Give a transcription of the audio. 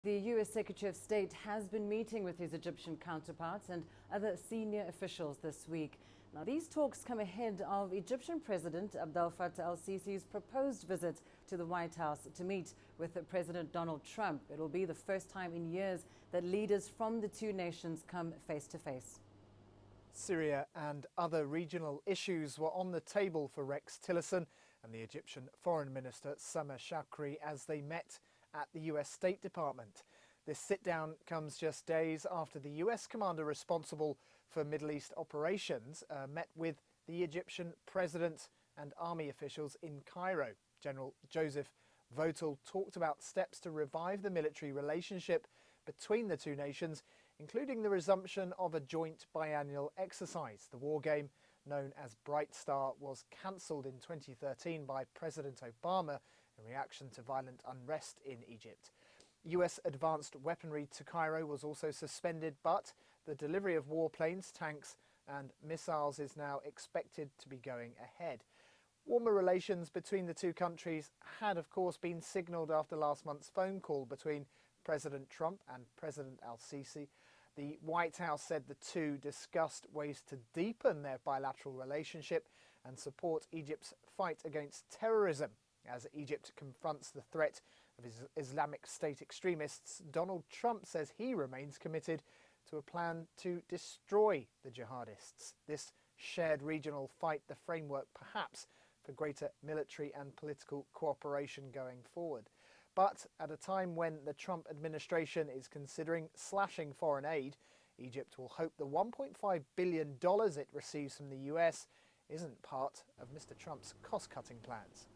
The US Secretary of State has been meeting with his Egyptian counterparts and other senior officials this week. Now, these talks come ahead of Egyptian President Abdel-Fattah El-Sisi's proposed visit to the White House to meet with President Donald Trump. It will be the first time in years that leaders from the two nations come face to face. Syria and other regional issues were on the table for Rex Tillerson and the Egyptian Foreign Minister Sameh Shoukry as they met at the US State Department. This sit-down comes just days after the US commander responsible for Middle East operations met with the Egyptian president and army officials in Cairo. General Joseph Votel talked about steps to revive the military relationship between the two nations, including the resumption of a joint biannual exercise. The war game, known as Bright Star, was cancelled in 2013 by President Obama in reaction to violent unrest in Egypt. US advanced weaponry to Cairo was also suspended, but the delivery of warplanes, tanks and missiles is now expected to be going ahead. Warmer relations between the two countries had, of course, been signalled after last month's phone call between President Trump and President El-Sisi. The White House said the two discussed ways to deepen their bilateral relationship and support Egypt's fight against terrorism. As Egypt confronts the threat of Islamic State extremists, Donald Trump says he remains committed to a plan to destroy the jihadists. This shared regional fight the framework, perhaps, for greater military and political cooperation going forward. But at a time when the Trump administration is considering slashing foreign aid, Egypt will hope the $1.5 billion it receives from the US isn't part of Mr. Trump's cost-cutting plans.